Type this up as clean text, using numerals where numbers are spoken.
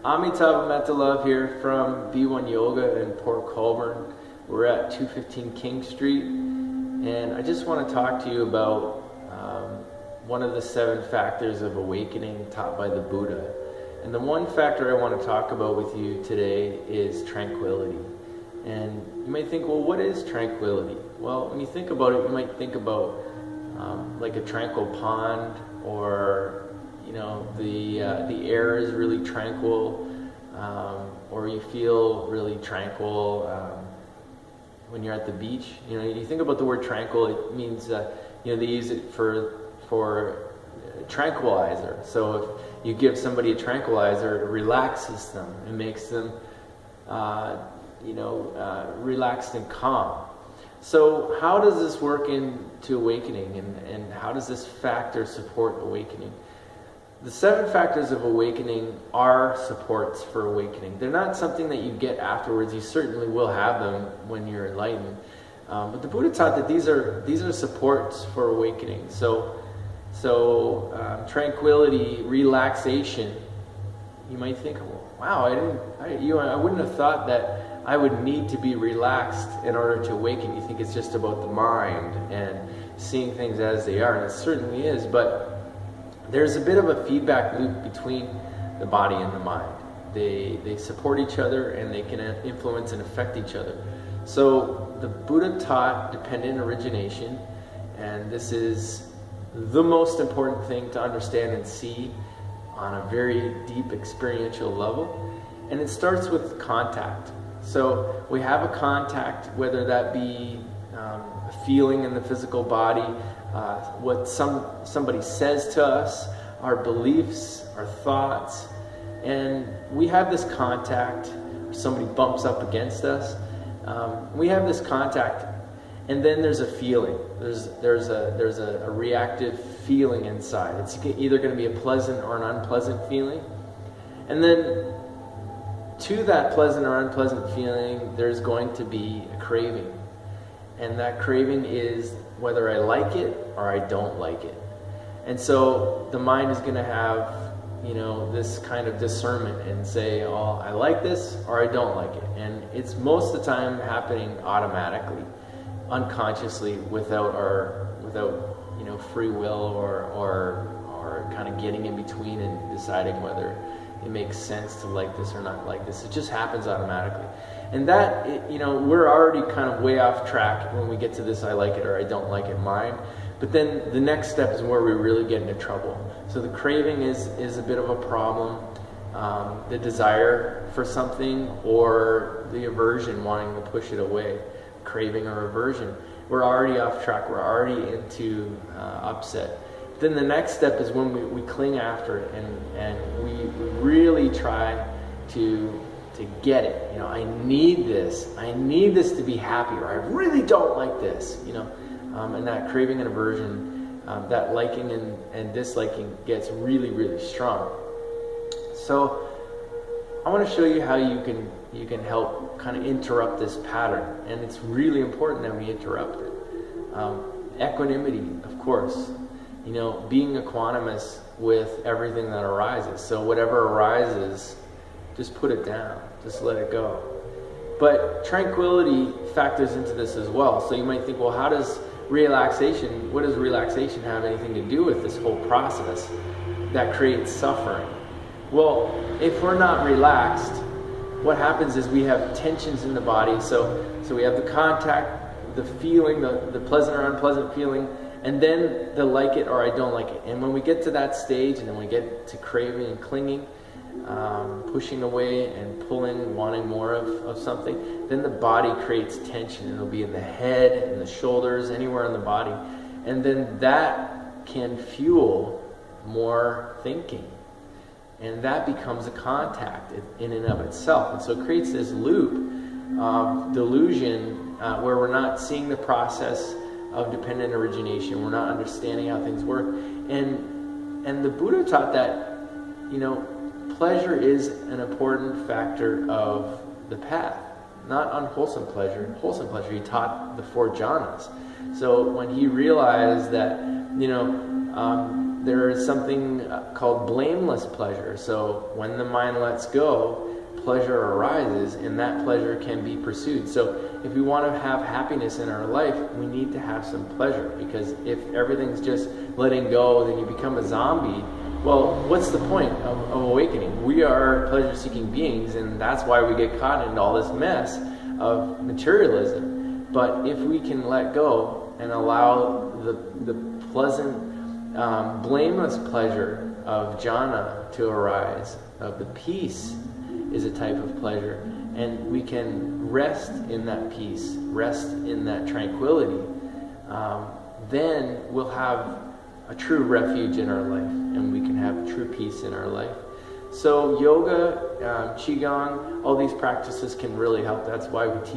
Amitabh Metalove here from B1 Yoga in Port Colborne. We're at 215 King Street, and I just want to talk to you about one of the 7 factors of awakening taught by the Buddha. And the one factor I want to talk about with you today is tranquility. And you might think, well, what is tranquility? Well, when you think about it, you might think about like a tranquil pond, or the air is really tranquil, or you feel really tranquil when you're at the beach. You think about the word tranquil, it means they use it for tranquilizer. So if you give somebody a tranquilizer, it relaxes them. It makes them relaxed and calm. So how does this work into awakening, and how does this factor support awakening? The 7 factors of awakening are supports for awakening. They're not something that you get afterwards. You certainly will have them when you're enlightened. But the Buddha taught that these are supports for awakening. So tranquility, relaxation. You might think, wow, I wouldn't have thought that I would need to be relaxed in order to awaken. You think it's just about the mind and seeing things as they are, and it certainly is, but there's a bit of a feedback loop between the body and the mind. They support each other, and they can influence and affect each other. So the Buddha taught dependent origination, and this is the most important thing to understand and see on a very deep experiential level. And it starts with contact. So we have a contact, whether that be a feeling in the physical body, what somebody says to us, our beliefs, our thoughts, and we have this contact. Somebody bumps up against us. We have this contact, and then there's a feeling. There's a reactive feeling inside. It's either going to be a pleasant or an unpleasant feeling, and then to that pleasant or unpleasant feeling, there's going to be a craving. And that craving is whether I like it or I don't like it. And so the mind is going to have, this kind of discernment and say, oh, I like this or I don't like it. And it's most of the time happening automatically, unconsciously, without free will or kind of getting in between and deciding whether it makes sense to like this or not like this. It just happens automatically. And that, we're already kind of way off track when we get to this I like it or I don't like it mind. But then the next step is where we really get into trouble. So the craving is a bit of a problem. The desire for something, or the aversion, wanting to push it away. Craving or aversion. We're already off track. We're already into upset. Then the next step is when we cling after it, and we really try to get it. I need this. I need this to be happy, or I really don't like this. And that craving and aversion, that liking and disliking gets really, really strong. So I want to show you how you can help kind of interrupt this pattern, and it's really important that we interrupt it. Equanimity, of course. Being equanimous with everything that arises. So whatever arises, just put it down. Just let it go. But tranquility factors into this as well. So you might think, well, what does relaxation have anything to do with this whole process that creates suffering? Well, if we're not relaxed, what happens is we have tensions in the body. So we have the contact, the feeling, the pleasant or unpleasant feeling, and then the like it or I don't like it. And when we get to that stage, and then we get to craving and clinging, pushing away and pulling, wanting more of something, then the body creates tension. It'll be in the head, in the shoulders, anywhere in the body. And then that can fuel more thinking. And that becomes a contact in and of itself. And so it creates this loop of delusion where we're not seeing the process of dependent origination. We're not understanding how things work. And the Buddha taught that, pleasure is an important factor of the path. Not unwholesome pleasure, wholesome pleasure. He taught the 4 jhanas. So when he realized that, there is something called blameless pleasure. So when the mind lets go, pleasure arises, and that pleasure can be pursued. So if we want to have happiness in our life, we need to have some pleasure, because if everything's just letting go, then you become a zombie. Well, what's the point of awakening? We are pleasure-seeking beings, and that's why we get caught into all this mess of materialism. But if we can let go and allow the pleasant, blameless pleasure of jhana to arise, of the peace is a type of pleasure, and we can rest in that peace, rest in that tranquility, then we'll have a true refuge in our life, and we can have true peace in our life. So yoga, qigong, all these practices can really help. That's why we teach